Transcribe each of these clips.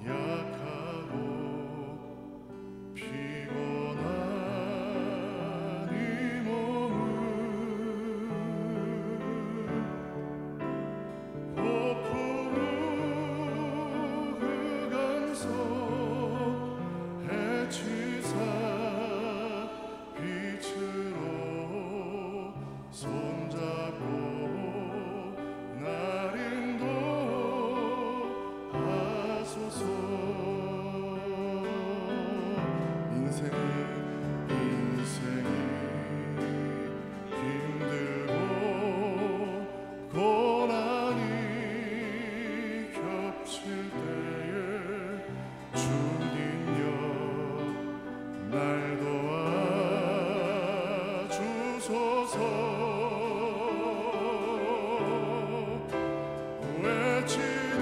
약하고 피곤한 이 몸을 폭풍우 흑암 속 해치사 빛으로 손잡고 날 인도하소서. 인생이 힘들고 고난이 겹칠 때에 주님여 날 도와주소서. 외치는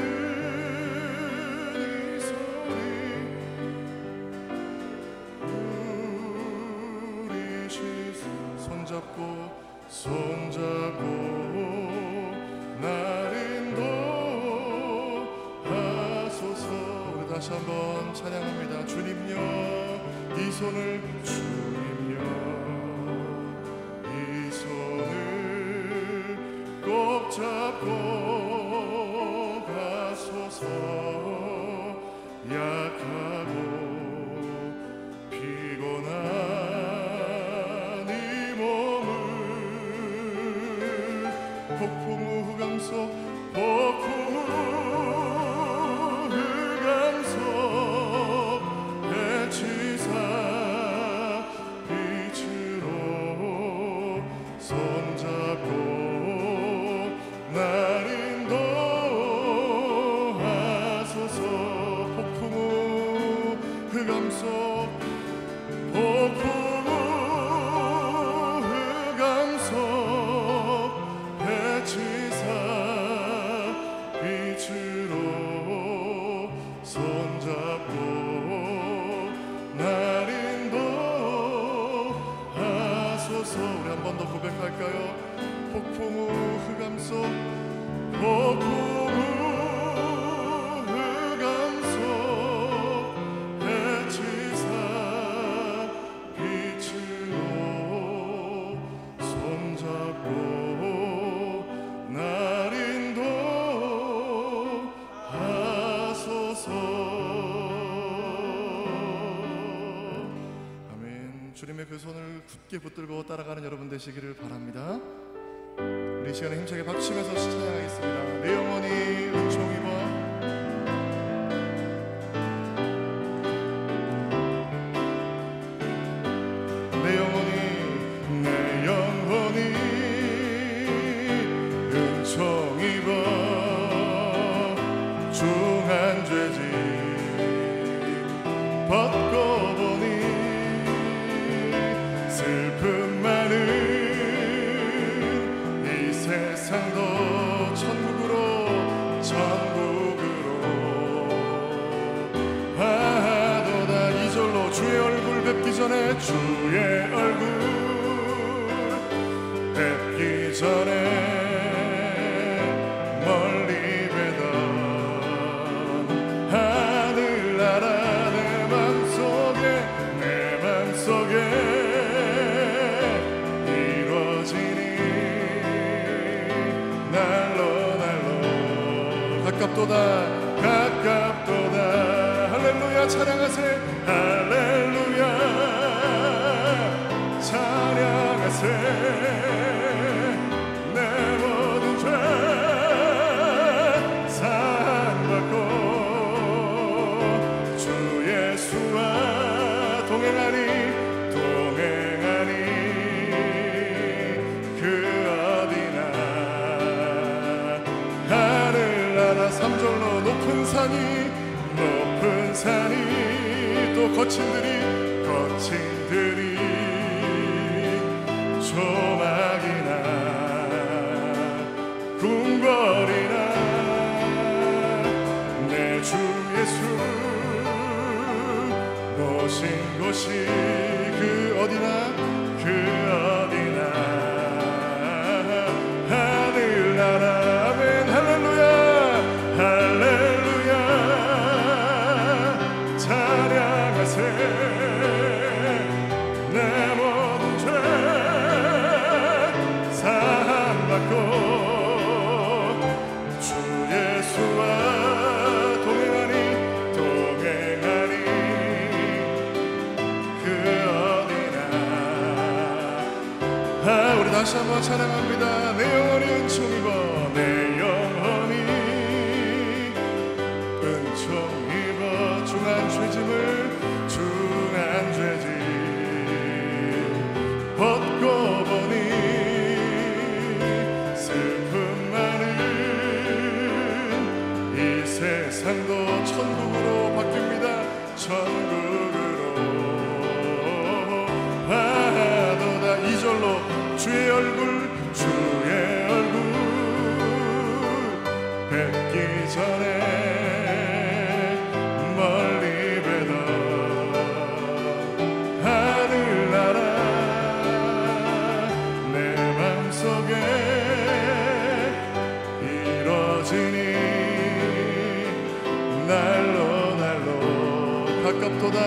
이 소리 우리 손잡고 날 인도하소서. 우리 다시 한번 찬양합니다. 주님여 이 손을 주님여 이 손을 꼭 잡고 가소서. 약하고 피곤한 이 몸을 폭풍우 흑암 속 해치사 빛으로 손잡고 날 인도하소서. 폭풍우 흑암 속 해치사 빛으로 손잡고 날 인도하소서. 우리 한 번 더 고백할까요? 폭풍우 흑암 속 해치사 빛으로 손잡고 날 인도하소서. 아멘. 주님의 그 손을 굳게 붙들고 따라가는 여러분 되시기를 바랍니다. 우리 시간에 힘차게 박수치면서 찬양하겠습니다. 내 영혼이 은총 입어 내 영혼이 은총 입어 중한 죄짐 벗고 보니 슬픔 많은 이 세상도 천국으로 하도다. 이절로 주의 얼굴 뵙기 전에 주의 얼굴 뵙기 전에 멀리 뵈던 하늘나라 내 맘속에 이루어지니 날로 가깝도다 할렐루야 찬양하세. 할렐루야 찬양하세. 내 모든 죄 사함받고 주 예수와 동행하니 그 어디나 하늘나라 삼절로 높은 산이 또 거친들이 조막이나 궁궐이나 내 주 예수 모신 곳이 그 어디나 하늘나라 아멘 할렐루야 한번 찬양합니다. 내 영혼이 은총 입어, 내 영혼이 은총 입어, 중한 죄짐을 중한 죄짐 벗고 보니 슬픔 많은 이 세상도 천국으로 바뀝니다. 천국으로 하도다. 2절로 주의 얼굴 주의 얼굴 뵙기 전에 멀리 뵈던 하늘나라 내 맘속에 이뤄지니 날로 날로 가깝도다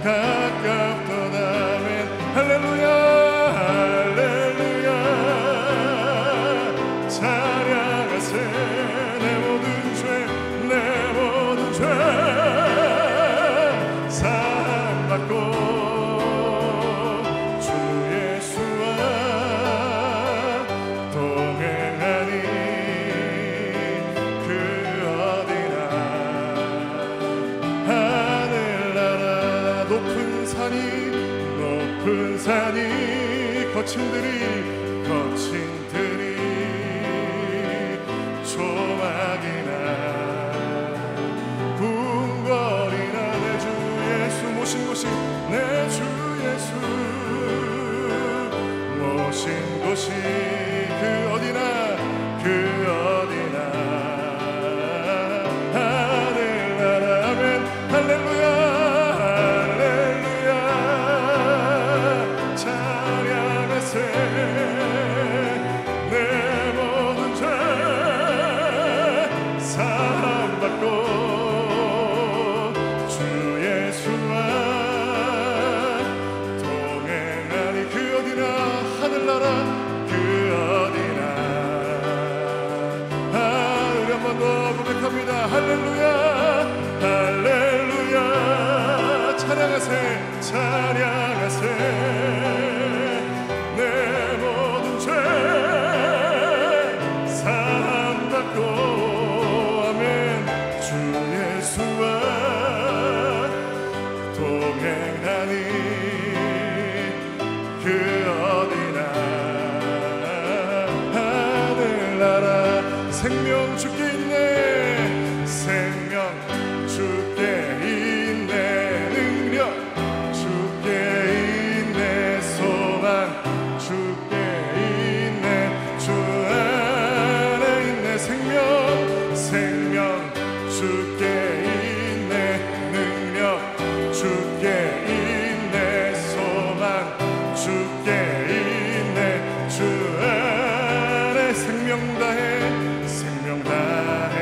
가깝도다. 아멘. 할렐루야 할렐루야 찬양하세. 내 모든 죄 내 모든 죄 사함받고 주 예수와 동행하니 그 어디나 하늘나라. 높은 산이 거친 들이 조막이나 궁궐이나 내 주 예수 모신 곳이 내 주 예수 모신 곳이 그 어디나 하늘나라. 아멘. 할렐루야 내 모든 죄 사함받고 주 예수와 동행하니 그 어디나 하늘나라 그 어디나. 우리 한 번 더 고백합니다. 할렐루야 할렐루야 찬양하세 찬양하세. 내 모든 죄 사함받고 아멘 주 예수와 동행하니 그 어디나 하늘나라. 생명 주께 있네 생명 주께 있네 능력 주께 있네 소망 주께 있네 주 안에 있네 생명 주께 있네 능력 주께 있네 소망 주께 있네 주 안에 생명 다해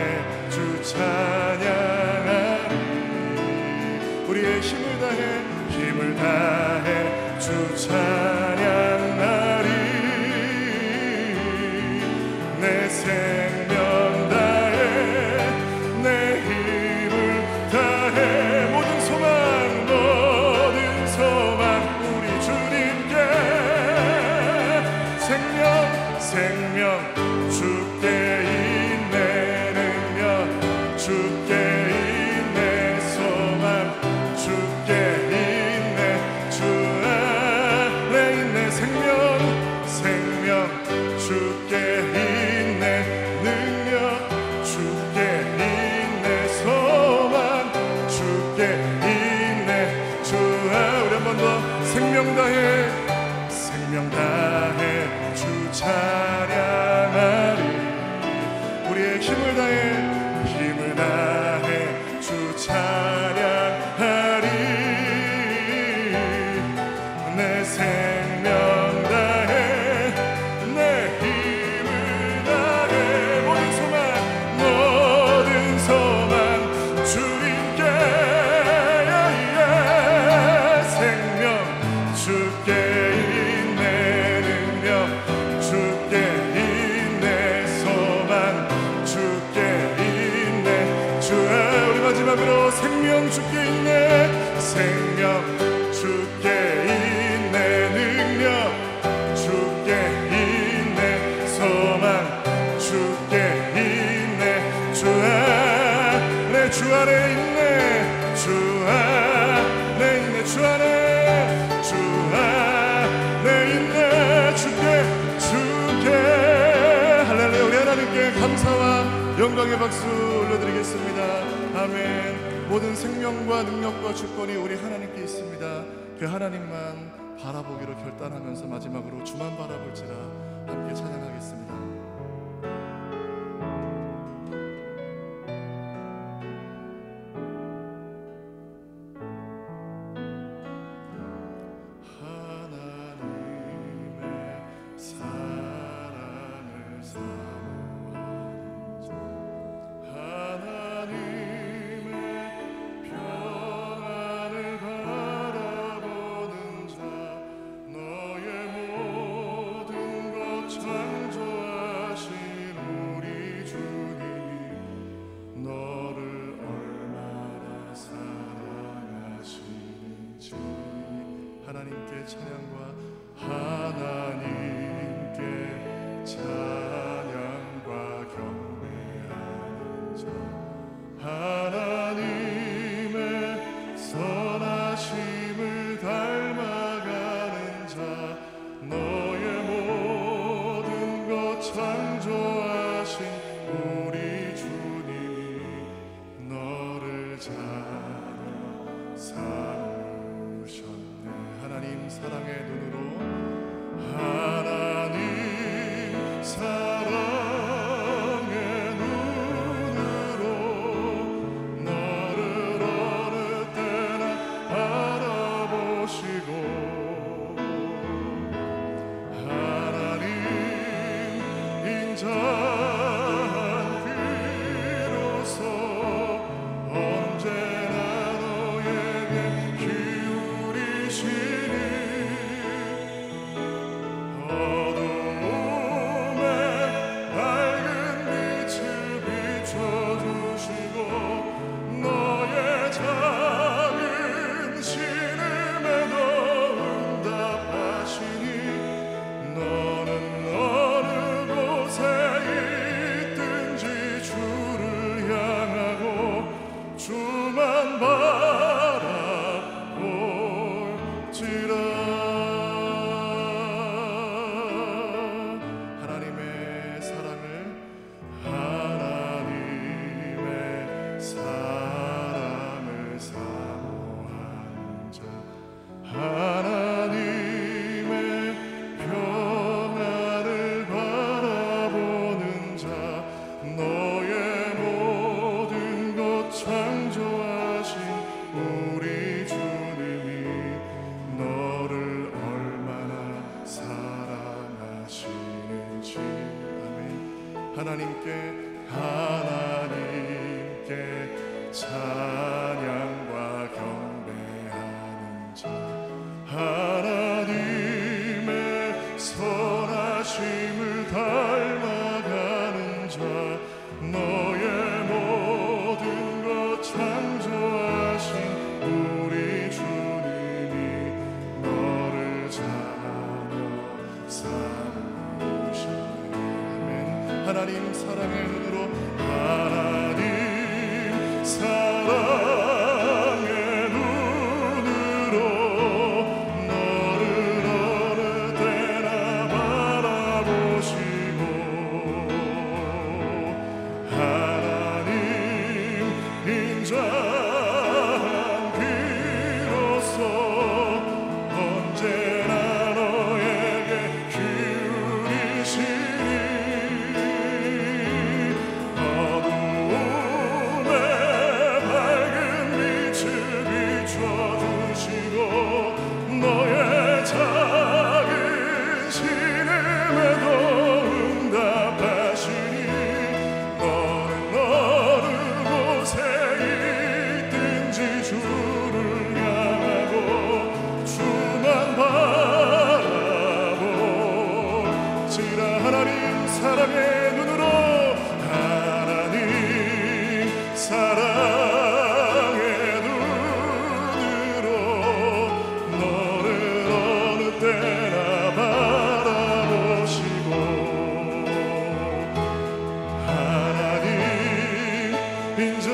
주 찬양하리. 우리의 힘을 다해 주 찬양하리. 내 생명 다해 내 힘을 다해 모든 소망 우리 주님께 생명 주께 있네 능력 주께 있네 소망 주께 있네 주 안에 있네 생명 주께 있네 능력 주께 있네 소망 주께 있네 주 우리 한 번 더 생명 다해 주 찬양하리. 우리의 힘을 다해 주 찬양하리. 내 생명 다해 내 힘을 다해 모든 소망 주님께 생명 주께 있네 능력 주께 있네 소망 주께 있네 주 주 안에 있네 주 안에 있네 주 안에 있네 주께 할렐루야. 우리 하나님께 감사와 영광의 박수 올려드리겠습니다. 아멘. 모든 생명과 능력과 주권이 우리 하나님께 있습니다. 그 하나님만 바라보기로 결단하면서 마지막으로 주만 바라볼지라 함께 찬양하겠습니다. 하나님께 찬양과 하나님께 찬양과 경배하는 자 하나님의 선하심을 닮아가는 자 너의 모든 것 창조하신 우리 주님이 너를 자녀 삼으셨네. 하나님 사랑의 눈으로 하나님 사랑의 눈으로 너를 어느 때나 바라보시고 하나님 인자한 비로소 언제나 너에게 기울이시니 어둠에 밝은 빛을 비춰주시고 너의 작은 신음에도 응답하시니 너는 어느 곳에 있든지 주를 향하고 주만 바라볼지라. 하나님의 사랑을 사모하는 자 하나님의 평안을 바라보는 자 너의 모든 것 창조하신 우리 주님이 너를 얼마나 사랑하시는지. 아멘. 하나님께 찬양과 경배하는 자 하나님의 선하심을 닮아가는 자 너의 모든 것 창조하신 우리 주님이 너를 자녀 삼으셨네. 아멘. 하나님 사랑의 눈으로 하나님 사랑의 눈으로 너를 어느 때나 바라보시고 하나님 인자한 비로소 언제나 너에게 기울이시니 너의 작은 신음에도 응답하시니 너는 어느 곳에 있든지 주를 향하고 주만 바라볼지라. 하나님 사랑의 눈으로 하나님 사랑의 눈으로 너를 어느 때나 바라보시고 하나님 인자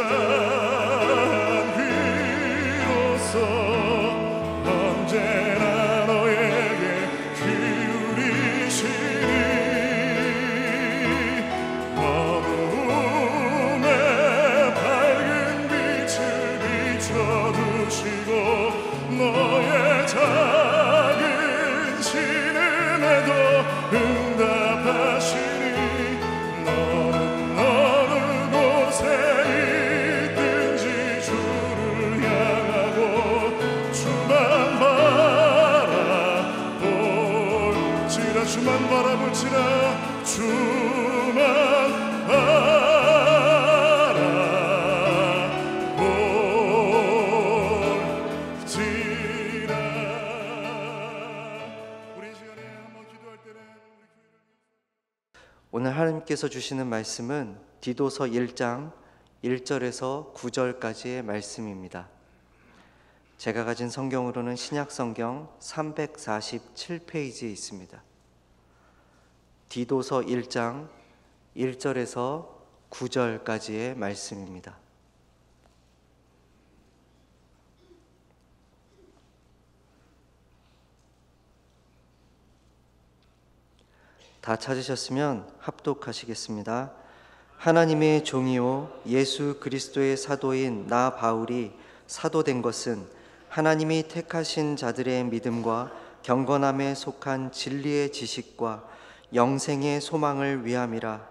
하나님께서 주시는 말씀은 디도서 1장 1절에서 9절까지의 말씀입니다. 제가 가진 성경으로는 신약성경 347페이지에 있습니다. 디도서 1장 1절에서 9절까지의 말씀입니다. 다 찾으셨으면 합독하시겠습니다. 하나님의 종이요 예수 그리스도의 사도인 나 바울이 사도된 것은 하나님이 택하신 자들의 믿음과 경건함에 속한 진리의 지식과 영생의 소망을 위함이라.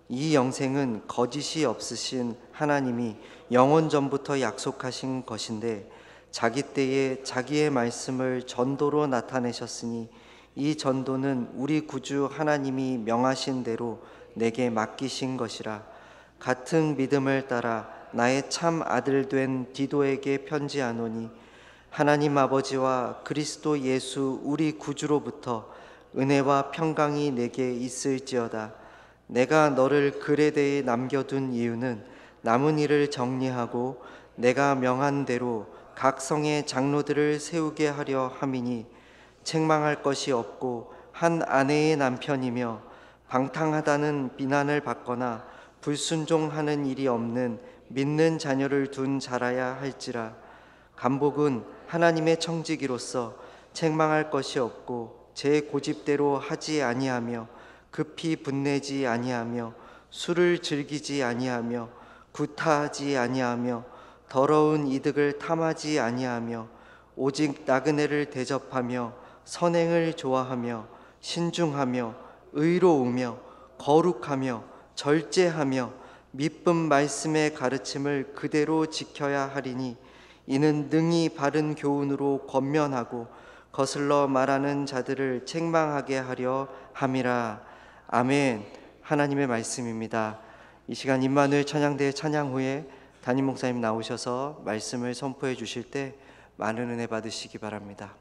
이 영생은 거짓이 없으신 하나님이 영원 전부터 약속하신 것인데 자기 때에 자기의 말씀을 전도로 나타내셨으니 이 전도는 우리 구주 하나님이 명하신 대로 내게 맡기신 것이라. 같은 믿음을 따라 나의 참 아들 된 디도에게 편지하노니 하나님 아버지와 그리스도 예수 우리 구주로부터 은혜와 평강이 내게 있을지어다. 내가 너를 그레데에 남겨둔 이유는 남은 일을 정리하고 내가 명한 대로 각 성의 장로들을 세우게 하려 함이니 책망할 것이 없고 한 아내의 남편이며 방탕하다는 비난을 받거나 불순종하는 일이 없는 믿는 자녀를 둔 자라야 할지라. 간복은 하나님의 청지기로서 책망할 것이 없고 제 고집대로 하지 아니하며 급히 분내지 아니하며 술을 즐기지 아니하며 구타하지 아니하며 더러운 이득을 탐하지 아니하며 오직 나그네를 대접하며 선행을 좋아하며 신중하며 의로우며 거룩하며 절제하며 미쁜 말씀의 가르침을 그대로 지켜야 하리니 이는 능히 바른 교훈으로 권면하고 거슬러 말하는 자들을 책망하게 하려 함이라. 아멘. 하나님의 말씀입니다. 이 시간 임마누엘 찬양대 찬양 후에 담임 목사님 나오셔서 말씀을 선포해 주실 때 많은 은혜 받으시기 바랍니다.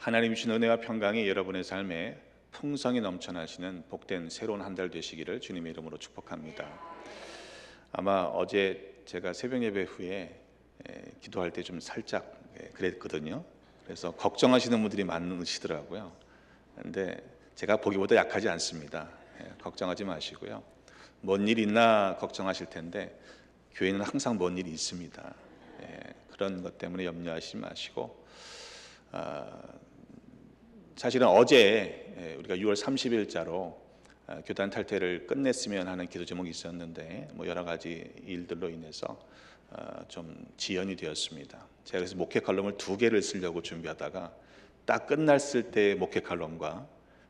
하나님 주신 은혜와 평강이 여러분의 삶에 풍성히 넘쳐나시는 복된 새로운 한 달 되시기를 주님의 이름으로 축복합니다. 아마 어제 제가 새벽 예배 후에 기도할 때 좀 살짝 그랬거든요. 그래서 걱정하시는 분들이 많으시더라고요. 근데 제가 보기보다 약하지 않습니다. 걱정하지 마시고요. 뭔 일 있나 걱정하실 텐데 교회는 항상 뭔 일이 있습니다. 그런 것 때문에 염려하지 마시고, 사실은 어제 우리가 6월 30일자로 교단 탈퇴를 끝냈으면 하는 기도 제목이 있었는데 여러 가지 일들로 인해서 좀 지연이 되었습니다. 제가 그래서 목회 칼럼을 2개를 쓰려고 준비하다가 딱 끝났을 때 목회 칼럼과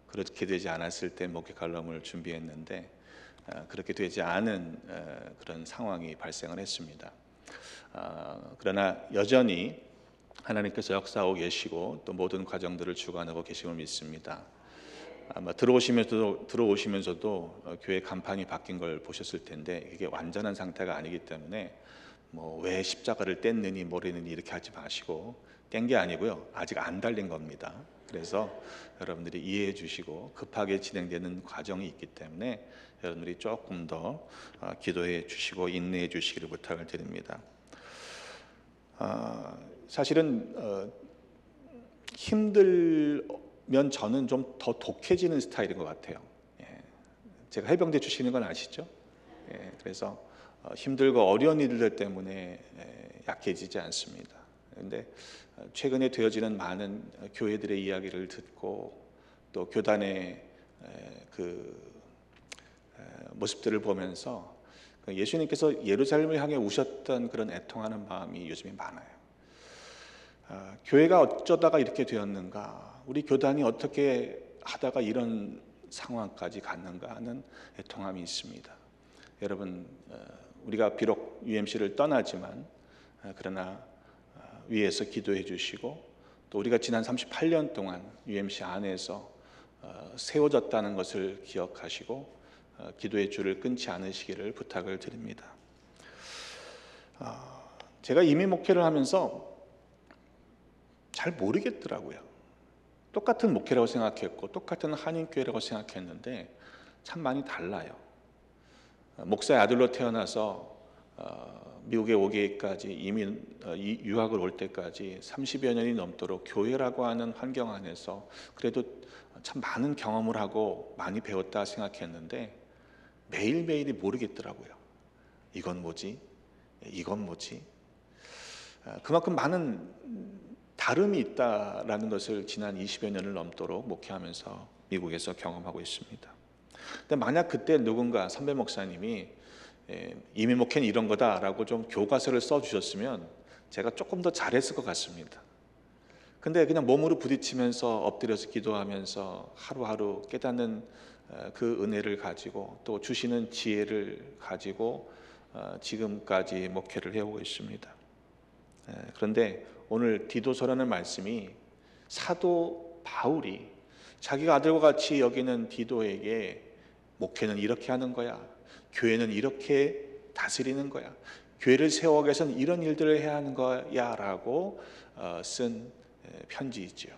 그렇게 되지 않았을 때 목회 칼럼을 준비했는데 그렇게 되지 않은 그런 상황이 발생을 했습니다. 그러나 여전히 하나님께서 역사하고 계시고 또 모든 과정들을 주관하고 계심을 믿습니다. 아마 들어오시면서도 교회 간판이 바뀐 걸 보셨을 텐데 이게 완전한 상태가 아니기 때문에 왜 십자가를 뗐느니 뭐랬느니 이렇게 하지 마시고, 뗀 게 아니고요, 아직 안 달린 겁니다. 그래서 여러분들이 이해해 주시고, 급하게 진행되는 과정이 있기 때문에 여러분들이 조금 더 기도해 주시고 인내해 주시기를 부탁을 드립니다. 사실은 힘들면 저는 좀 더 독해지는 스타일인 것 같아요. 제가 해병대 출신인 건 아시죠? 그래서 힘들고 어려운 일들 때문에 약해지지 않습니다. 그런데 최근에 되어지는 많은 교회들의 이야기를 듣고 또 교단의 그 모습들을 보면서 예수님께서 예루살렘을 향해 우셨던 그런 애통하는 마음이 요즘에 많아요. 교회가 어쩌다가 이렇게 되었는가, 우리 교단이 어떻게 하다가 이런 상황까지 갔는가 하는 애통함이 있습니다. 여러분, 우리가 비록 UMC를 떠나지만 그러나 위에서 기도해 주시고 또 우리가 지난 38년 동안 UMC 안에서 세워졌다는 것을 기억하시고 기도의 줄을 끊지 않으시기를 부탁을 드립니다. 제가 이민 목회를 하면서 잘 모르겠더라고요. 똑같은 목회라고 생각했고 똑같은 한인교회라고 생각했는데 참 많이 달라요. 목사의 아들로 태어나서 미국에 오기까지 유학을 올 때까지 30여 년이 넘도록 교회라고 하는 환경 안에서 그래도 참 많은 경험을 하고 많이 배웠다 생각했는데 매일매일이 모르겠더라고요. 이건 뭐지? 이건 뭐지? 그만큼 많은 다름이 있다라는 것을 지난 20여 년을 넘도록 목회하면서 미국에서 경험하고 있습니다. 근데 만약 그때 누군가 선배 목사님이 이민 목회는 이런 거다라고 좀 교과서를 써주셨으면 제가 조금 더 잘했을 것 같습니다. 근데 그냥 몸으로 부딪히면서 엎드려서 기도하면서 하루하루 깨닫는 그 은혜를 가지고 또 주시는 지혜를 가지고 지금까지 목회를 해오고 있습니다. 그런데 오늘 디도서라는 말씀이 사도 바울이 자기가 아들과 같이 여기는 디도에게 목회는 이렇게 하는 거야, 교회는 이렇게 다스리는 거야, 교회를 세워가기 위해서는 이런 일들을 해야 하는 거야 라고 쓴 편지이죠.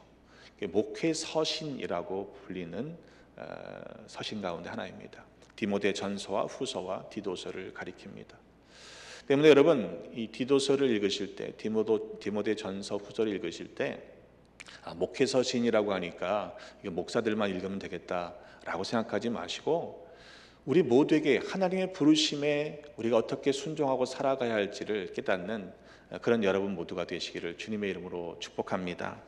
목회 서신이라고 불리는 서신 가운데 하나입니다. 디모데 전서와 후서와 디도서를 가리킵니다. 때문에 여러분, 이 디도서를 읽으실 때, 디모데 전서 후서를 읽으실 때 목회 서신이라고 하니까 이거 목사들만 읽으면 되겠다라고 생각하지 마시고 우리 모두에게 하나님의 부르심에 우리가 어떻게 순종하고 살아가야 할지를 깨닫는 그런 여러분 모두가 되시기를 주님의 이름으로 축복합니다.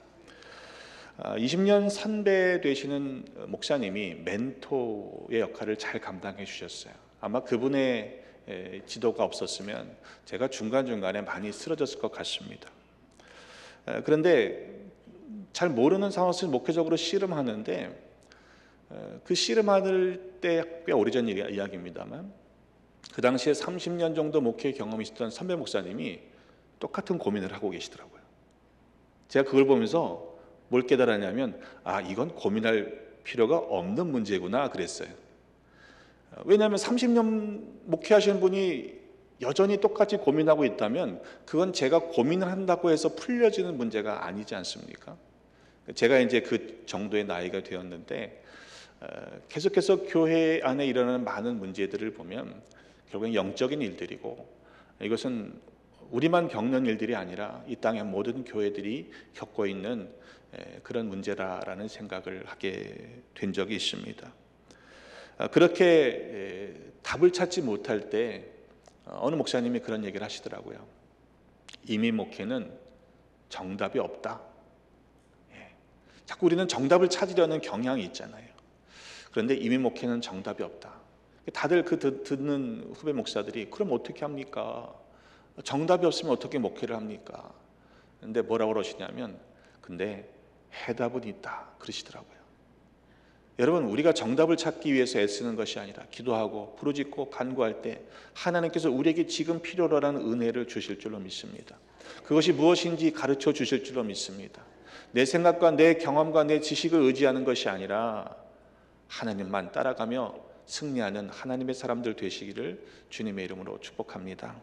20년 선배 되시는 목사님이 멘토의 역할을 잘 감당해 주셨어요. 아마 그분의 지도가 없었으면 제가 중간중간에 많이 쓰러졌을 것 같습니다. 그런데 잘 모르는 상황에서 목회적으로 씨름하는데 그 씨름할 때 꽤 오래전 이야기입니다만 그 당시에 30년 정도 목회 경험이 있었던 선배 목사님이 똑같은 고민을 하고 계시더라고요. 제가 그걸 보면서 뭘 깨달았냐면 이건 고민할 필요가 없는 문제구나 그랬어요. 왜냐하면 30년 목회하시는 분이 여전히 똑같이 고민하고 있다면 그건 제가 고민을 한다고 해서 풀려지는 문제가 아니지 않습니까? 제가 이제 그 정도의 나이가 되었는데 계속해서 교회 안에 일어나는 많은 문제들을 보면 결국엔 영적인 일들이고, 이것은 우리만 겪는 일들이 아니라 이 땅의 모든 교회들이 겪고 있는 그런 문제라는 생각을 하게 된 적이 있습니다. 그렇게 답을 찾지 못할 때 어느 목사님이 그런 얘기를 하시더라고요. 이미 목회는 정답이 없다. 자꾸 우리는 정답을 찾으려는 경향이 있잖아요. 그런데 이미 목회는 정답이 없다. 다들 그 듣는 후배 목사들이 그럼 어떻게 합니까? 정답이 없으면 어떻게 목회를 합니까? 근데 뭐라고 그러시냐면, 근데 해답은 있다 그러시더라고요. 여러분, 우리가 정답을 찾기 위해서 애쓰는 것이 아니라 기도하고 부르짖고 간구할 때 하나님께서 우리에게 지금 필요로 하는 은혜를 주실 줄로 믿습니다. 그것이 무엇인지 가르쳐 주실 줄로 믿습니다. 내 생각과 내 경험과 내 지식을 의지하는 것이 아니라 하나님만 따라가며 승리하는 하나님의 사람들 되시기를 주님의 이름으로 축복합니다.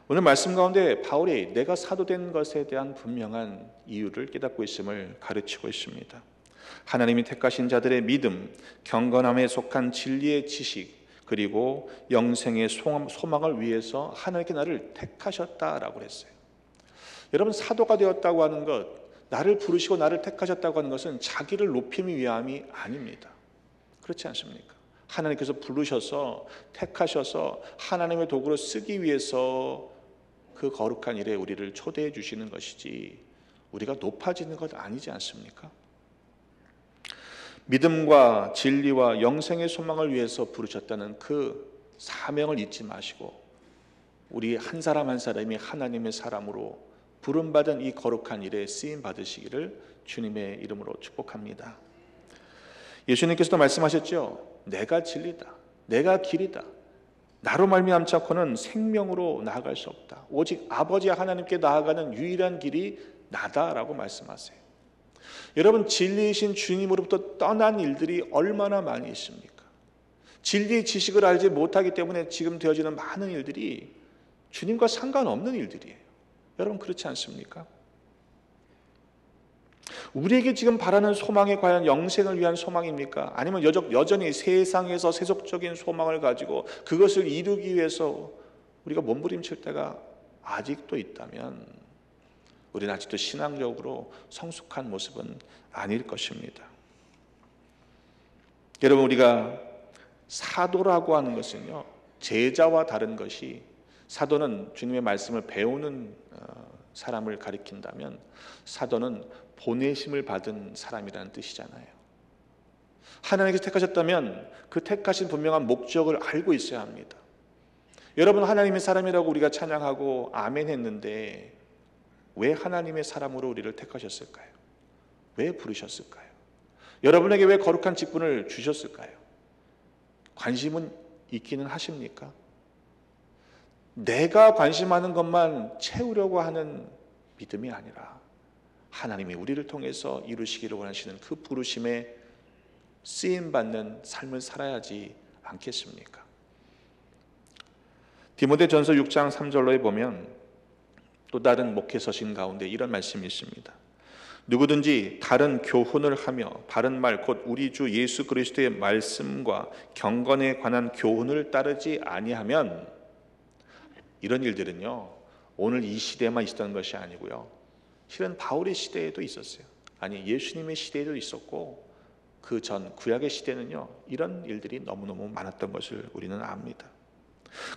오늘 말씀 가운데 바울이 내가 사도된 것에 대한 분명한 이유를 깨닫고 있음을 가르치고 있습니다. 하나님이 택하신 자들의 믿음, 경건함에 속한 진리의 지식, 그리고 영생의 소망을 위해서 하나님께 나를 택하셨다라고 했어요. 여러분, 사도가 되었다고 하는 것, 나를 부르시고 나를 택하셨다고 하는 것은 자기를 높이기 위함이 아닙니다. 그렇지 않습니까? 하나님께서 부르셔서 택하셔서 하나님의 도구로 쓰기 위해서 그 거룩한 일에 우리를 초대해 주시는 것이지 우리가 높아지는 것 아니지 않습니까? 믿음과 진리와 영생의 소망을 위해서 부르셨다는 그 사명을 잊지 마시고 우리 한 사람 한 사람이 하나님의 사람으로 부름받은 이 거룩한 일에 쓰임 받으시기를 주님의 이름으로 축복합니다. 예수님께서도 말씀하셨죠. 내가 진리다, 내가 길이다, 나로 말미암지 않고는 생명으로 나아갈 수 없다. 오직 아버지 하나님께 나아가는 유일한 길이 나다라고 말씀하세요. 여러분, 진리이신 주님으로부터 떠난 일들이 얼마나 많이 있습니까? 진리의 지식을 알지 못하기 때문에 지금 되어지는 많은 일들이 주님과 상관없는 일들이에요. 여러분, 그렇지 않습니까? 우리에게 지금 바라는 소망이 과연 영생을 위한 소망입니까? 아니면 여전히 세상에서 세속적인 소망을 가지고 그것을 이루기 위해서 우리가 몸부림칠 때가 아직도 있다면 우리는 아직도 신앙적으로 성숙한 모습은 아닐 것입니다. 여러분, 우리가 사도라고 하는 것은요, 제자와 다른 것이, 사도는 주님의 말씀을 배우는 사람을 가리킨다면 사도는 보내심을 받은 사람이라는 뜻이잖아요. 하나님께서 택하셨다면 그 택하신 분명한 목적을 알고 있어야 합니다. 여러분, 하나님의 사람이라고 우리가 찬양하고 아멘 했는데 왜 하나님의 사람으로 우리를 택하셨을까요? 왜 부르셨을까요? 여러분에게 왜 거룩한 직분을 주셨을까요? 관심은 있기는 하십니까? 내가 관심하는 것만 채우려고 하는 믿음이 아니라 하나님이 우리를 통해서 이루시기를 원하시는 그 부르심에 쓰임받는 삶을 살아야지 않겠습니까? 디모데전서 6장 3절로에 보면 또 다른 목회 서신 가운데 이런 말씀이 있습니다. 누구든지 다른 교훈을 하며 바른 말 곧 우리 주 예수 그리스도의 말씀과 경건에 관한 교훈을 따르지 아니하면, 이런 일들은요 오늘 이 시대에만 있었던 것이 아니고요, 실은 바울의 시대에도 있었어요. 아니, 예수님의 시대에도 있었고 그 전 구약의 시대는요 이런 일들이 너무너무 많았던 것을 우리는 압니다.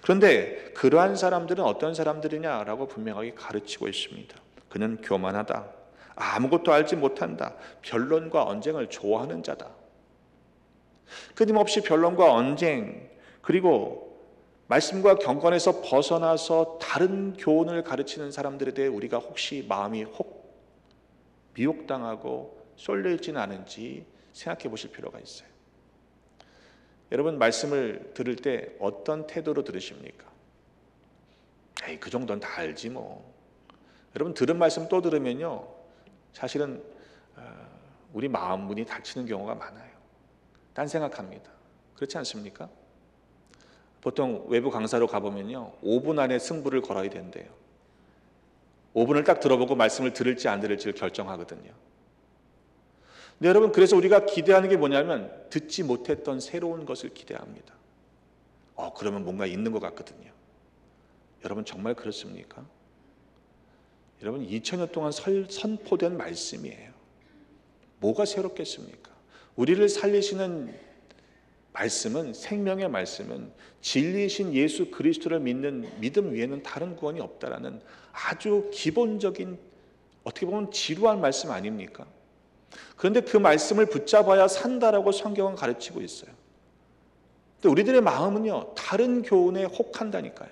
그런데 그러한 사람들은 어떤 사람들이냐라고 분명하게 가르치고 있습니다. 그는 교만하다, 아무것도 알지 못한다, 변론과 언쟁을 좋아하는 자다. 끊임없이 변론과 언쟁, 그리고 말씀과 경건에서 벗어나서 다른 교훈을 가르치는 사람들에 대해 우리가 혹시 마음이 혹 미혹당하고 쏠려있지는 않은지 생각해 보실 필요가 있어요. 여러분, 말씀을 들을 때 어떤 태도로 들으십니까? 에이, 그 정도는 다 알지 뭐. 여러분, 들은 말씀 또 들으면요 사실은 우리 마음 문이 닫히는 경우가 많아요. 딴 생각합니다. 그렇지 않습니까? 보통 외부 강사로 가보면요 5분 안에 승부를 걸어야 된대요. 5분을 딱 들어보고 말씀을 들을지 안 들을지를 결정하거든요. 근데 여러분, 그래서 우리가 기대하는 게 뭐냐면 듣지 못했던 새로운 것을 기대합니다. 그러면 뭔가 있는 것 같거든요. 여러분, 정말 그렇습니까? 여러분, 2000년 동안 선포된 말씀이에요. 뭐가 새롭겠습니까? 우리를 살리시는 말씀은, 생명의 말씀은 진리이신 예수 그리스도를 믿는 믿음 위에는 다른 구원이 없다라는 아주 기본적인, 어떻게 보면 지루한 말씀 아닙니까? 그런데 그 말씀을 붙잡아야 산다라고 성경은 가르치고 있어요. 근데 우리들의 마음은요, 다른 교훈에 혹한다니까요.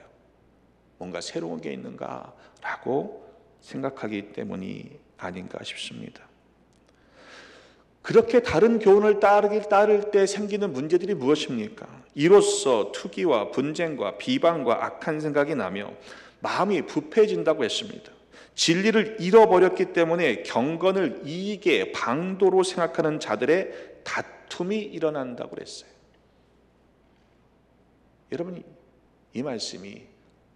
뭔가 새로운 게 있는가라고 생각하기 때문이 아닌가 싶습니다. 그렇게 다른 교훈을 따를 때 생기는 문제들이 무엇입니까? 이로써 투기와 분쟁과 비방과 악한 생각이 나며 마음이 부패해진다고 했습니다. 진리를 잃어버렸기 때문에 경건을 이익의 방도로 생각하는 자들의 다툼이 일어난다고 그랬어요. 여러분, 이 말씀이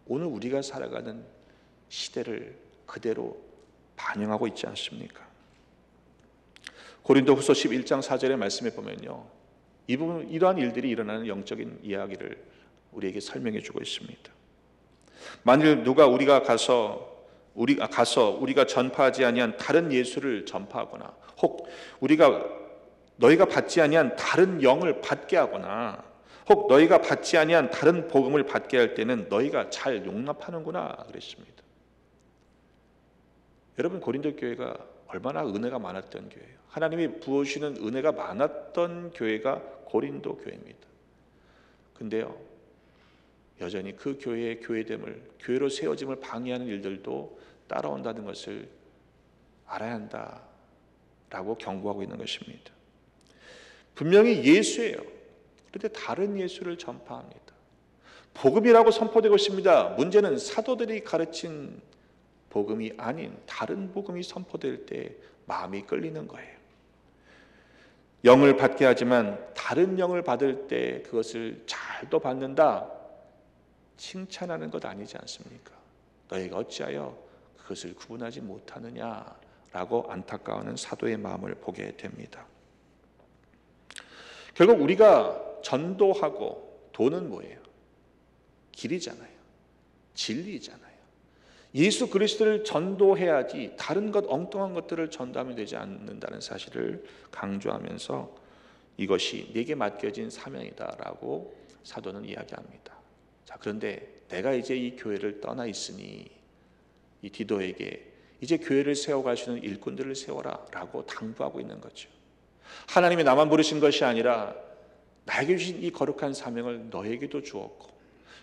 오늘 우리가 살아가는 시대를 그대로 반영하고 있지 않습니까? 고린도후서 11장 4절의 말씀에 보면요, 이 부분, 이러한 일들이 일어나는 영적인 이야기를 우리에게 설명해 주고 있습니다. 만일 누가 우리가 가서 우리가 전파하지 아니한 다른 예수를 전파하거나, 혹 너희가 받지 아니한 다른 영을 받게 하거나, 혹 너희가 받지 아니한 다른 복음을 받게 할 때는 너희가 잘 용납하는구나 그랬습니다. 여러분, 고린도 교회가 얼마나 은혜가 많았던 교회예요. 하나님이 부어주시는 은혜가 많았던 교회가 고린도 교회입니다. 근데요, 여전히 그 교회의 교회됨을, 교회로 세워짐을 방해하는 일들도 따라온다는 것을 알아야 한다라고 경고하고 있는 것입니다. 분명히 예수예요. 그런데 다른 예수를 전파합니다. 복음이라고 선포되고 있습니다. 문제는 사도들이 가르친 복음이 아닌 다른 복음이 선포될 때 마음이 끌리는 거예요. 영을 받게 하지만 다른 영을 받을 때 그것을 잘도 받는다, 칭찬하는 것 아니지 않습니까? 너희가 어찌하여 그것을 구분하지 못하느냐라고 안타까워하는 사도의 마음을 보게 됩니다. 결국 우리가 전도하고 도는 뭐예요? 길이잖아요. 진리잖아요. 예수 그리스도를 전도해야지 다른 것, 엉뚱한 것들을 전도하면 되지 않는다는 사실을 강조하면서 이것이 네게 맡겨진 사명이다라고 사도는 이야기합니다. 자, 그런데 내가 이제 이 교회를 떠나 있으니 이 디도에게 이제 교회를 세워갈 수 있는 일꾼들을 세워라 라고 당부하고 있는 거죠. 하나님이 나만 부르신 것이 아니라 나에게 주신 이 거룩한 사명을 너에게도 주었고,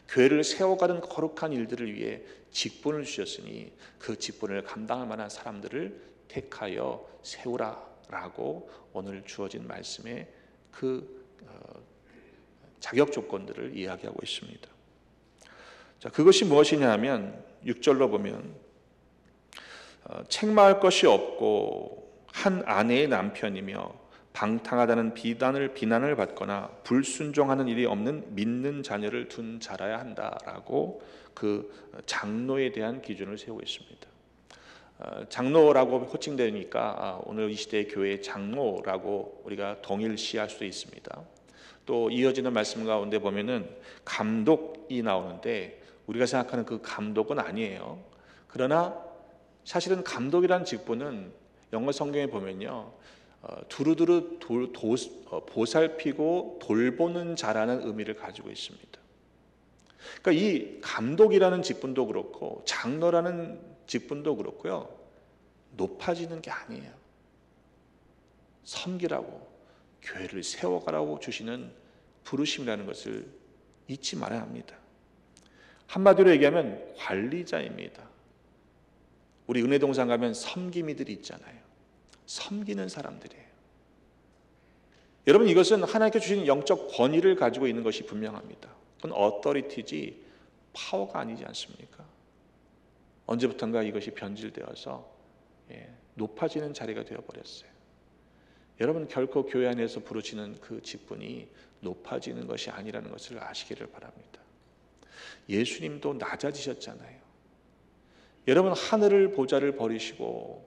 교회를 세워가는 거룩한 일들을 위해 직분을 주셨으니 그 직분을 감당할 만한 사람들을 택하여 세우라라고 오늘 주어진 말씀의 그 자격 조건들을 이야기하고 있습니다. 자, 그것이 무엇이냐 하면 6절로 보면 책망할 것이 없고 한 아내의 남편이며 방탕하다는 비난을 받거나 불순종하는 일이 없는 믿는 자녀를 둔 자라야 한다라고 그 장로에 대한 기준을 세우고 있습니다. 장로라고 호칭되니까 오늘 이 시대의 교회의 장로라고 우리가 동일시할 수도 있습니다. 또 이어지는 말씀 가운데 보면은 감독이 나오는데 우리가 생각하는 그 감독은 아니에요. 그러나 사실은 감독이라는 직분은 영어 성경에 보면요, 두루두루 보살피고 돌보는 자라는 의미를 가지고 있습니다. 그러니까 이 감독이라는 직분도 그렇고 장로라는 직분도 그렇고요, 높아지는 게 아니에요. 섬기라고, 교회를 세워가라고 주시는 부르심이라는 것을 잊지 말아야 합니다. 한마디로 얘기하면 관리자입니다. 우리 은혜동산 가면 섬기미들이 있잖아요. 섬기는 사람들이에요. 여러분, 이것은 하나님께 주신 영적 권위를 가지고 있는 것이 분명합니다. 그건 어떠리티지 파워가 아니지 않습니까? 언제부턴가 이것이 변질되어서 높아지는 자리가 되어버렸어요. 여러분, 결코 교회 안에서 부르시는 그 직분이 높아지는 것이 아니라는 것을 아시기를 바랍니다. 예수님도 낮아지셨잖아요. 여러분, 하늘을 보좌를 버리시고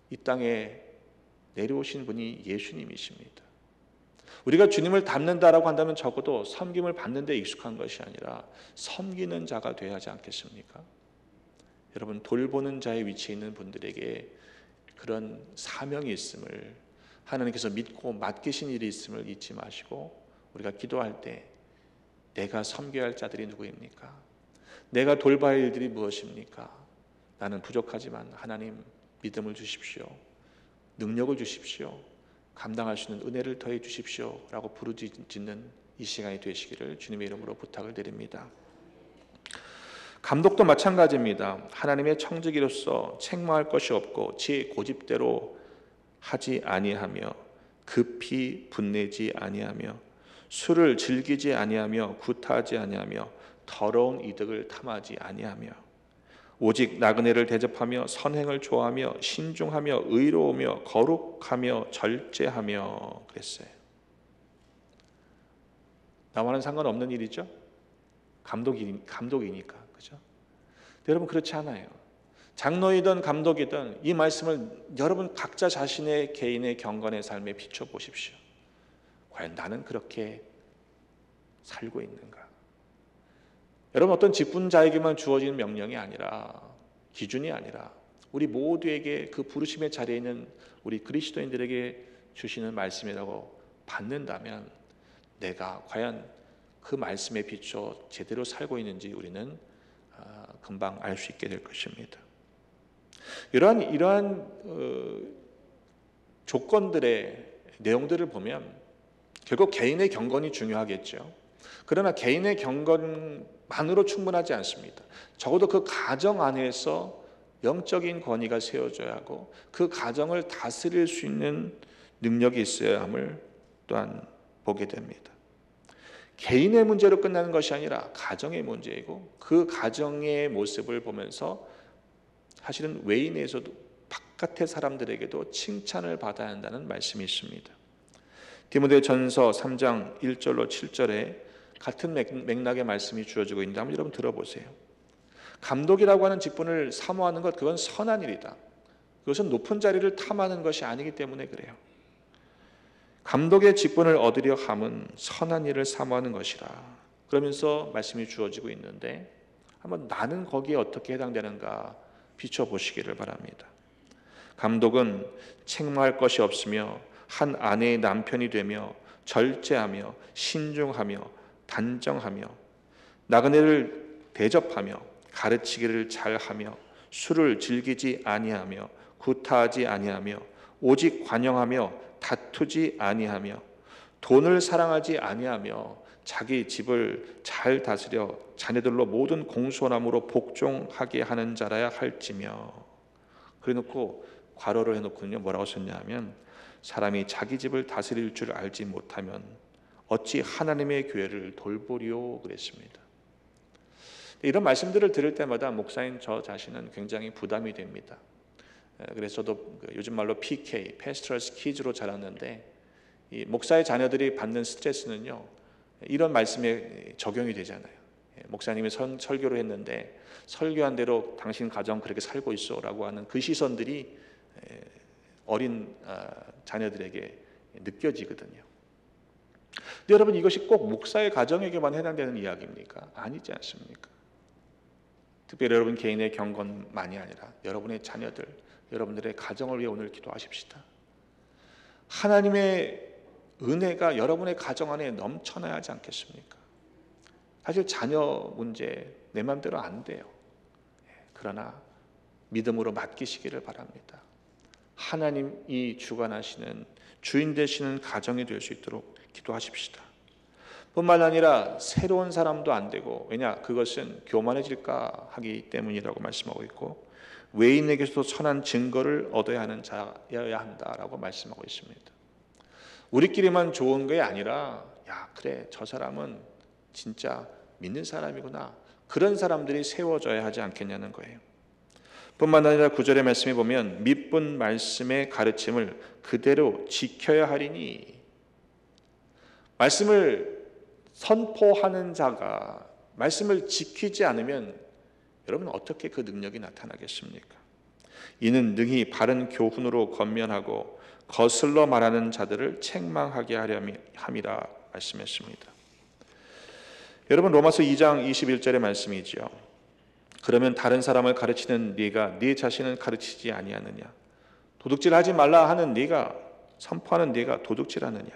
이 땅에 내려오신 분이 예수님이십니다. 우리가 주님을 닮는다라고 한다면 적어도 섬김을 받는 데 익숙한 것이 아니라 섬기는 자가 되어야 하지 않겠습니까? 여러분, 돌보는 자의 위치에 있는 분들에게 그런 사명이 있음을, 하나님께서 믿고 맡기신 일이 있음을 잊지 마시고, 우리가 기도할 때 내가 섬겨야 할 자들이 누구입니까? 내가 돌봐야 할 일들이 무엇입니까? 나는 부족하지만 하나님 믿음을 주십시오. 능력을 주십시오. 감당할 수 있는 은혜를 더해 주십시오 라고 부르짖는 이 시간이 되시기를 주님의 이름으로 부탁을 드립니다. 감독도 마찬가지입니다. 하나님의 청지기로서 책망할 것이 없고 제 고집대로 하지 아니하며 급히 분내지 아니하며 술을 즐기지 아니하며 구타하지 아니하며 더러운 이득을 탐하지 아니하며 오직 나그네를 대접하며 선행을 좋아하며 신중하며 의로우며 거룩하며 절제하며 그랬어요. 나와는 상관없는 일이죠. 감독이니까, 그죠? 여러분, 그렇지 않아요. 장로이든 감독이든 이 말씀을 여러분 각자 자신의 개인의 경건의 삶에 비춰 보십시오. 과연 나는 그렇게 살고 있는가? 여러분, 어떤 직분자에게만 주어지는 명령이 아니라, 기준이 아니라 우리 모두에게 그 부르심의 자리에 있는 우리 그리스도인들에게 주시는 말씀이라고 받는다면 내가 과연 그 말씀에 비춰 제대로 살고 있는지 우리는 금방 알 수 있게 될 것입니다. 이러한 조건들의 내용들을 보면 결국 개인의 경건이 중요하겠죠. 그러나 개인의 경건만으로 충분하지 않습니다. 적어도 그 가정 안에서 영적인 권위가 세워져야 하고 그 가정을 다스릴 수 있는 능력이 있어야 함을 또한 보게 됩니다. 개인의 문제로 끝나는 것이 아니라 가정의 문제이고, 그 가정의 모습을 보면서 사실은 외인에서도 바깥의 사람들에게도 칭찬을 받아야 한다는 말씀이 있습니다. 디모데전서 3장 1절로 7절에 같은 맥락의 말씀이 주어지고 있는데 한번 여러분 들어보세요. 감독이라고 하는 직분을 사모하는 것, 그건 선한 일이다. 그것은 높은 자리를 탐하는 것이 아니기 때문에 그래요. 감독의 직분을 얻으려 함은 선한 일을 사모하는 것이라. 그러면서 말씀이 주어지고 있는데 한번 나는 거기에 어떻게 해당되는가 비춰보시기를 바랍니다. 감독은 책망할 것이 없으며 한 아내의 남편이 되며 절제하며 신중하며 단정하며 나그네를 대접하며 가르치기를 잘하며 술을 즐기지 아니하며 구타하지 아니하며 오직 관용하며 다투지 아니하며 돈을 사랑하지 아니하며 자기 집을 잘 다스려 자녀들로 모든 공손함으로 복종하게 하는 자라야 할지며. 그래놓고 괄호를 해놓고는요 뭐라고 썼냐면 사람이 자기 집을 다스릴 줄 알지 못하면 어찌 하나님의 교회를 돌보리요 그랬습니다. 이런 말씀들을 들을 때마다 목사인 저 자신은 굉장히 부담이 됩니다. 그래서 저도 요즘 말로 PK, Pastor's Kids로 자랐는데 이 목사의 자녀들이 받는 스트레스는요 이런 말씀에 적용이 되잖아요. 목사님이 설교를 했는데 설교한 대로 당신 가정 그렇게 살고 있어 라고 하는 그 시선들이 어린 자녀들에게 느껴지거든요. 근데 여러분, 이것이 꼭 목사의 가정에게만 해당되는 이야기입니까? 아니지 않습니까? 특별히 여러분 개인의 경건만이 아니라 여러분의 자녀들, 여러분들의 가정을 위해 오늘 기도하십시다. 하나님의 은혜가 여러분의 가정 안에 넘쳐나야 하지 않겠습니까? 사실 자녀 문제 내 마음대로 안 돼요. 그러나 믿음으로 맡기시기를 바랍니다. 하나님이 주관하시는 주인 되시는 가정이 될 수 있도록 기도하십시다. 뿐만 아니라 새로운 사람도 안 되고, 왜냐? 그것은 교만해질까 하기 때문이라고 말씀하고 있고, 외인에게서도 선한 증거를 얻어야 하는 자여야 한다라고 말씀하고 있습니다. 우리끼리만 좋은 게 아니라 야 그래 저 사람은 진짜 믿는 사람이구나, 그런 사람들이 세워져야 하지 않겠냐는 거예요. 뿐만 아니라 9절의 말씀에 보면 밑분 말씀의 가르침을 그대로 지켜야 하리니, 말씀을 선포하는 자가 말씀을 지키지 않으면 여러분 어떻게 그 능력이 나타나겠습니까? 이는 능히 바른 교훈으로 권면하고 거슬러 말하는 자들을 책망하게 하려 함이라 말씀했습니다. 여러분, 로마서 2장 21절의 말씀이지요. 그러면 다른 사람을 가르치는 네가 네 자신을 가르치지 아니하느냐? 도둑질하지 말라 하는 네가, 선포하는 네가 도둑질하느냐?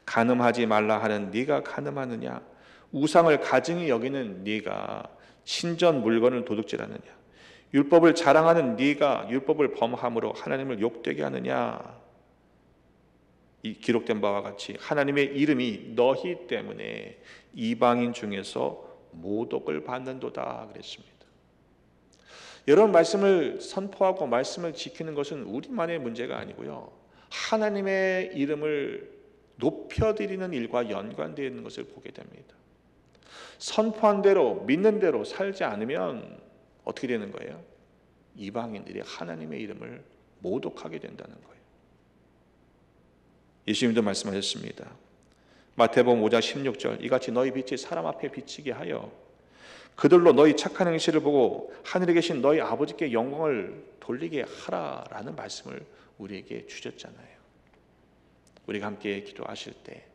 간음하지 말라 하는 네가 간음하느냐? 우상을 가증히 여기는 네가 신전 물건을 도둑질하느냐? 율법을 자랑하는 네가 율법을 범함으로 하나님을 욕되게 하느냐? 이 기록된 바와 같이 하나님의 이름이 너희 때문에 이방인 중에서 모독을 받는도다 그랬습니다. 여러분, 말씀을 선포하고 말씀을 지키는 것은 우리만의 문제가 아니고요, 하나님의 이름을 높여드리는 일과 연관되어 있는 것을 보게 됩니다. 선포한 대로 믿는 대로 살지 않으면 어떻게 되는 거예요? 이방인들이 하나님의 이름을 모독하게 된다는 거예요. 예수님도 말씀하셨습니다. 마태복음 5장 16절, 이같이 너희 빛이 사람 앞에 비치게 하여 그들로 너희 착한 행실을 보고 하늘에 계신 너희 아버지께 영광을 돌리게 하라라는 말씀을 우리에게 주셨잖아요. 우리가 함께 기도하실 때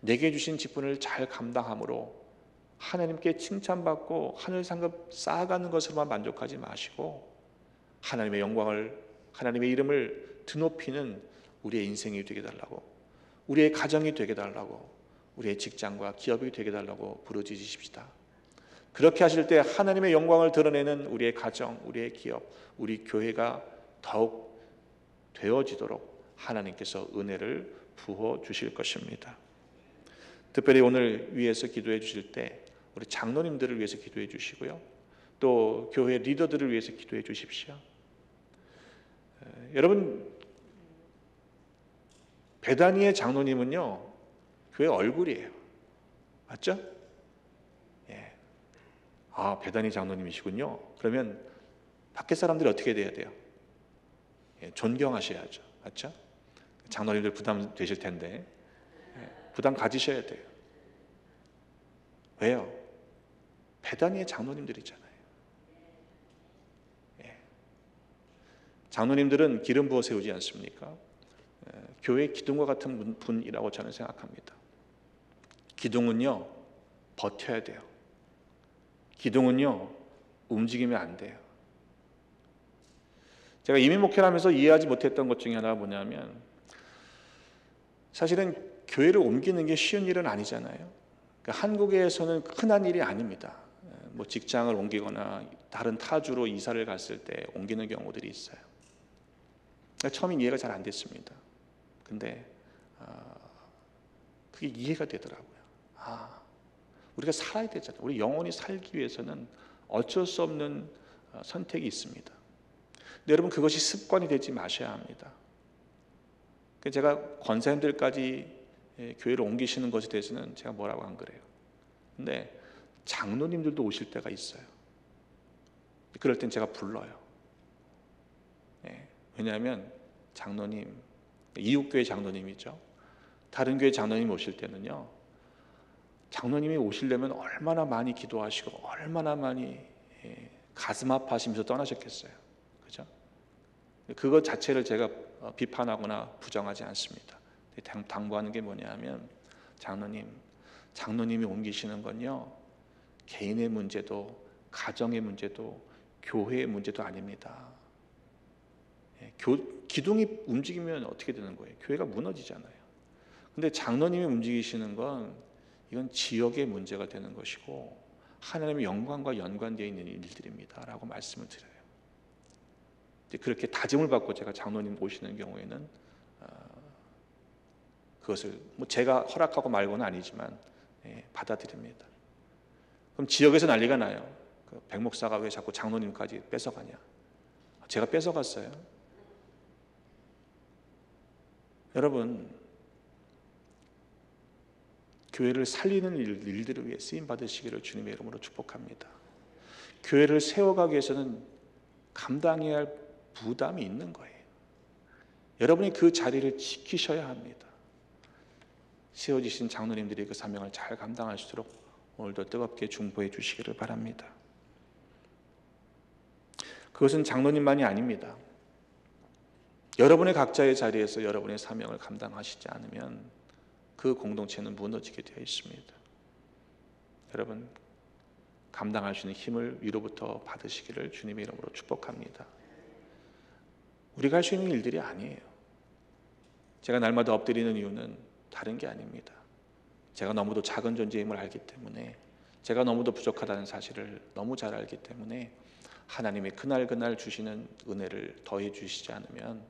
내게 주신 직분을 잘 감당함으로 하나님께 칭찬받고 하늘 상급 쌓아가는 것으로만 만족하지 마시고 하나님의 영광을, 하나님의 이름을 드높이는 우리의 인생이 되게 달라고, 우리의 가정이 되게 달라고, 우리의 직장과 기업이 되게 달라고 부르짖으십시다. 그렇게 하실 때 하나님의 영광을 드러내는 우리의 가정, 우리의 기업, 우리 교회가 더욱 되어지도록 하나님께서 은혜를 부어 주실 것입니다. 특별히 오늘 위해서 기도해 주실 때 우리 장로님들을 위해서 기도해 주시고요, 또 교회 리더들을 위해서 기도해 주십시오. 여러분, 베다니의 장로님은요 교회 얼굴이에요. 맞죠? 예. 아, 베다니 장로님이시군요. 그러면 밖에 사람들이 어떻게 돼야 돼요? 예, 존경하셔야죠. 맞죠? 장로님들 부담 되실 텐데, 예, 부담 가지셔야 돼요. 왜요? 베다니의 장로님들이잖아요. 예. 장로님들은 기름 부어 세우지 않습니까? 교회의 기둥과 같은 분이라고 저는 생각합니다. 기둥은요 버텨야 돼요. 기둥은요 움직이면 안 돼요. 제가 이민 목회를 하면서 이해하지 못했던 것 중에 하나가 뭐냐면, 사실은 교회를 옮기는 게 쉬운 일은 아니잖아요. 그러니까 한국에서는 흔한 일이 아닙니다. 뭐 직장을 옮기거나 다른 타주로 이사를 갔을 때 옮기는 경우들이 있어요. 그러니까 처음엔 이해가 잘 안 됐습니다. 근데 그게 이해가 되더라고요. 우리가 살아야 되잖아요. 우리 영혼이 살기 위해서는 어쩔 수 없는 선택이 있습니다. 근데 여러분, 그것이 습관이 되지 마셔야 합니다. 제가 권사님들까지 교회를 옮기시는 것에 대해서는 제가 뭐라고 안 그래요. 근데 장로님들도 오실 때가 있어요. 그럴 땐 제가 불러요. 왜냐하면 장로님, 이웃교회 장로님이죠. 다른 교회 장로님 오실 때는요, 장로님이 오시려면 얼마나 많이 기도하시고 얼마나 많이 가슴 아파하시면서 떠나셨겠어요. 그죠? 그것 자체를 제가 비판하거나 부정하지 않습니다. 당부하는 게 뭐냐면, 장로님이 옮기시는 건요 개인의 문제도 가정의 문제도 교회의 문제도 아닙니다. 기둥이 움직이면 어떻게 되는 거예요? 교회가 무너지잖아요. 근데 장로님이 움직이시는 건 이건 지역의 문제가 되는 것이고 하나님의 영광과 연관되어 있는 일들입니다 라고 말씀을 드려요. 그렇게 다짐을 받고 제가 장로님 오시는 경우에는 그것을 뭐 제가 허락하고 말고는 아니지만 받아들입니다. 그럼 지역에서 난리가 나요. 백 목사가 왜 자꾸 장로님까지 뺏어가냐? 제가 뺏어갔어요. 여러분, 교회를 살리는 일들을 위해 쓰임 받으시기를 주님의 이름으로 축복합니다. 교회를 세워가기 위해서는 감당해야 할 부담이 있는 거예요. 여러분이 그 자리를 지키셔야 합니다. 세워지신 장로님들이 그 사명을 잘 감당할 수 있도록 오늘도 뜨겁게 중보해 주시기를 바랍니다. 그것은 장로님만이 아닙니다. 여러분의 각자의 자리에서 여러분의 사명을 감당하시지 않으면 그 공동체는 무너지게 되어 있습니다. 여러분, 감당할 수 있는 힘을 위로부터 받으시기를 주님의 이름으로 축복합니다. 우리가 할 수 있는 일들이 아니에요. 제가 날마다 엎드리는 이유는 다른 게 아닙니다. 제가 너무도 작은 존재임을 알기 때문에, 제가 너무도 부족하다는 사실을 너무 잘 알기 때문에 하나님이 그날 주시는 은혜를 더해 주시지 않으면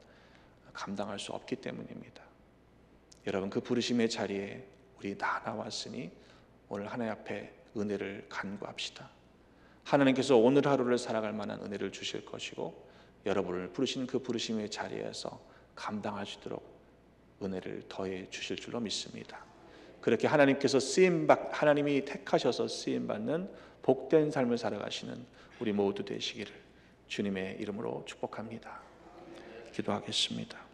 감당할 수 없기 때문입니다. 여러분, 그 부르심의 자리에 우리 다 나왔으니 오늘 하나님 앞에 은혜를 간구합시다. 하나님께서 오늘 하루를 살아갈 만한 은혜를 주실 것이고, 여러분을 부르신 그 부르심의 자리에서 감당할 수 있도록 은혜를 더해 주실 줄로 믿습니다. 그렇게 하나님이 택하셔서 쓰임받는 복된 삶을 살아가시는 우리 모두 되시기를 주님의 이름으로 축복합니다. 기도하겠습니다.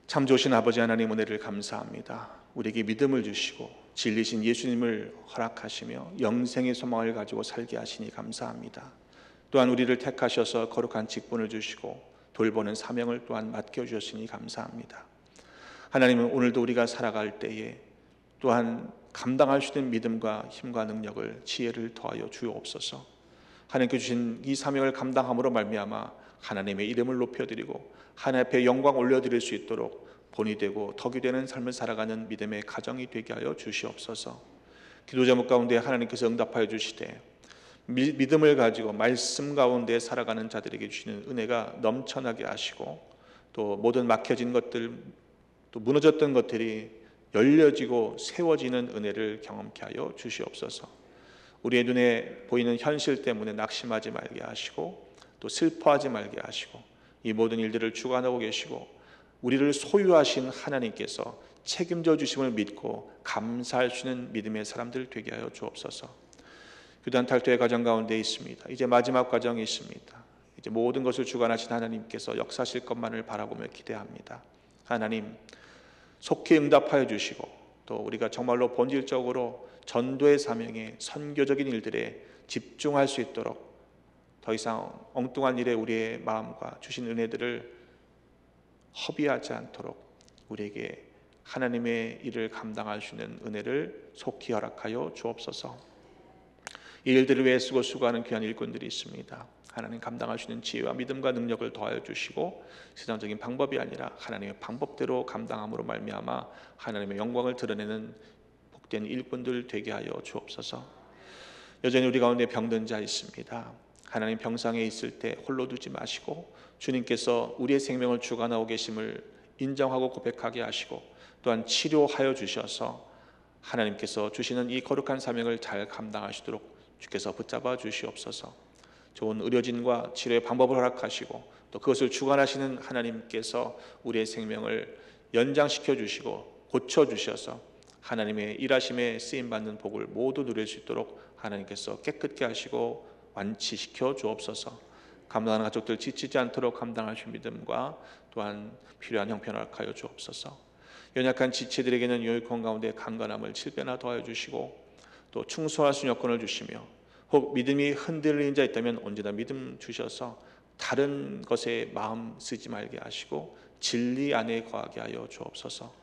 참 좋으신 아버지 하나님, 은혜를 감사합니다. 우리에게 믿음을 주시고 진리신 예수님을 허락하시며 영생의 소망을 가지고 살게 하시니 감사합니다. 또한 우리를 택하셔서 거룩한 직분을 주시고 돌보는 사명을 또한 맡겨주셨으니 감사합니다. 하나님은 오늘도 우리가 살아갈 때에 또한 감당할 수 있는 믿음과 힘과 능력을, 지혜를 더하여 주옵소서. 하나님께 주신 이 사명을 감당함으로 말미암아 하나님의 이름을 높여드리고 하나님 앞에 영광 올려드릴 수 있도록 본이 되고 덕이 되는 삶을 살아가는 믿음의 가정이 되게 하여 주시옵소서. 기도 제목 가운데 하나님께서 응답하여 주시되 믿음을 가지고 말씀 가운데 살아가는 자들에게 주시는 은혜가 넘쳐나게 하시고, 또 모든 막혀진 것들, 또 무너졌던 것들이 열려지고 세워지는 은혜를 경험케 하여 주시옵소서. 우리의 눈에 보이는 현실 때문에 낙심하지 말게 하시고 또 슬퍼하지 말게 하시고, 이 모든 일들을 주관하고 계시고 우리를 소유하신 하나님께서 책임져 주심을 믿고 감사할 수 있는 믿음의 사람들 되게 하여 주옵소서. 규단 탈퇴의 과정 가운데 있습니다. 이제 마지막 과정이 있습니다. 이제 모든 것을 주관하신 하나님께서 역사하실 것만을 바라보며 기대합니다. 하나님, 속히 응답하여 주시고 또 우리가 정말로 본질적으로 전도의 사명에, 선교적인 일들에 집중할 수 있도록 더 이상 엉뚱한 일에 우리의 마음과 주신 은혜들을 허비하지 않도록 우리에게 하나님의 일을 감당할 수 있는 은혜를 속히 허락하여 주옵소서. 이 일들을 위해 쓰고 수고하는 귀한 일꾼들이 있습니다. 하나님, 감당할 수 있는 지혜와 믿음과 능력을 더하여 주시고 세상적인 방법이 아니라 하나님의 방법대로 감당함으로 말미암아 하나님의 영광을 드러내는 복된 일꾼들 되게 하여 주옵소서. 여전히 우리 가운데 병든 자 있습니다. 하나님, 병상에 있을 때 홀로 두지 마시고 주님께서 우리의 생명을 주관하고 계심을 인정하고 고백하게 하시고 또한 치료하여 주셔서 하나님께서 주시는 이 거룩한 사명을 잘 감당하시도록 주께서 붙잡아 주시옵소서. 좋은 의료진과 치료의 방법을 허락하시고 또 그것을 주관하시는 하나님께서 우리의 생명을 연장시켜 주시고 고쳐 주셔서 하나님의 일하심에 쓰임받는 복을 모두 누릴 수 있도록 하나님께서 깨끗게 하시고 완치시켜 주옵소서. 감당하는 가족들 지치지 않도록 감당할 수 있는 믿음과 또한 필요한 형편을 허락하여 주옵소서. 연약한 지체들에게는 요육권 가운데 강건함을 7배나 더하여 주시고 또 충성할 수 있는 여건을 주시며, 혹 믿음이 흔들리는 자 있다면 언제나 믿음 주셔서 다른 것에 마음 쓰지 말게 하시고 진리 안에 거하게 하여 주옵소서.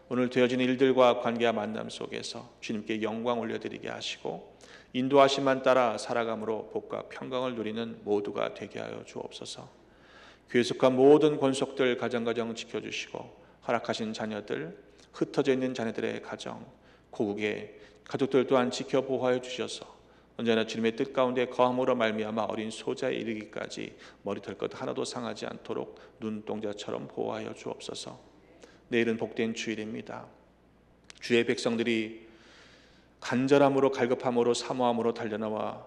오늘 되어진 일들과 관계와 만남 속에서 주님께 영광 올려드리게 하시고 인도하심만 따라 살아감으로 복과 평강을 누리는 모두가 되게 하여 주옵소서. 교회 속한 모든 권속들 가정가정 지켜주시고 허락하신 자녀들, 흩어져 있는 자녀들의 가정, 고국의 가족들 또한 지켜 보호하여 주셔서 언제나 주님의 뜻 가운데 거함으로 말미암아 어린 소자에 이르기까지 머리털 것 하나도 상하지 않도록 눈동자처럼 보호하여 주옵소서. 내일은 복된 주일입니다. 주의 백성들이 간절함으로, 갈급함으로, 사모함으로 달려나와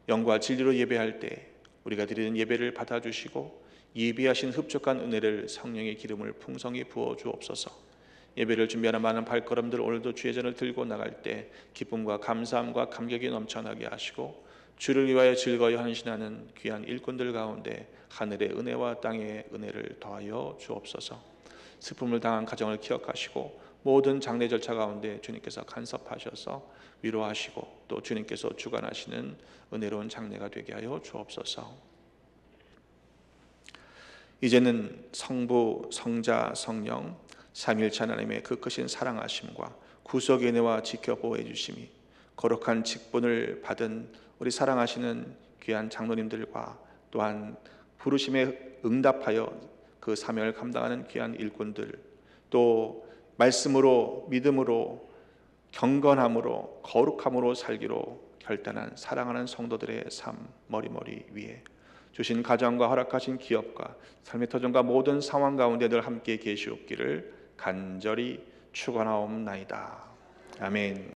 영과 진리로 예배할 때 우리가 드리는 예배를 받아주시고 예비하신 흡족한 은혜를 성령의 기름을 풍성히 부어 주옵소서. 예배를 준비하는 많은 발걸음들 오늘도 주의 전을 들고 나갈 때 기쁨과 감사함과 감격이 넘쳐나게 하시고 주를 위하여 즐거이 헌신하는 귀한 일꾼들 가운데 하늘의 은혜와 땅의 은혜를 더하여 주옵소서. 슬픔을 당한 가정을 기억하시고 모든 장례 절차 가운데 주님께서 간섭하셔서 위로하시고 또 주님께서 주관하시는 은혜로운 장례가 되게 하여 주옵소서. 이제는 성부, 성자, 성령 삼위일체 하나님의 그 크신 사랑하심과 구속의 은혜와 지켜보호해 주심이 거룩한 직분을 받은 우리 사랑하시는 귀한 장로님들과 또한 부르심에 응답하여 그 사명을 감당하는 귀한 일꾼들, 또 말씀으로, 믿음으로, 경건함으로, 거룩함으로 살기로 결단한 사랑하는 성도들의 삶 머리머리 위에 주신 가정과 허락하신 기업과 삶의 터전과 모든 상황 가운데 늘 함께 계시옵기를 간절히 축원하옵나이다. 아멘.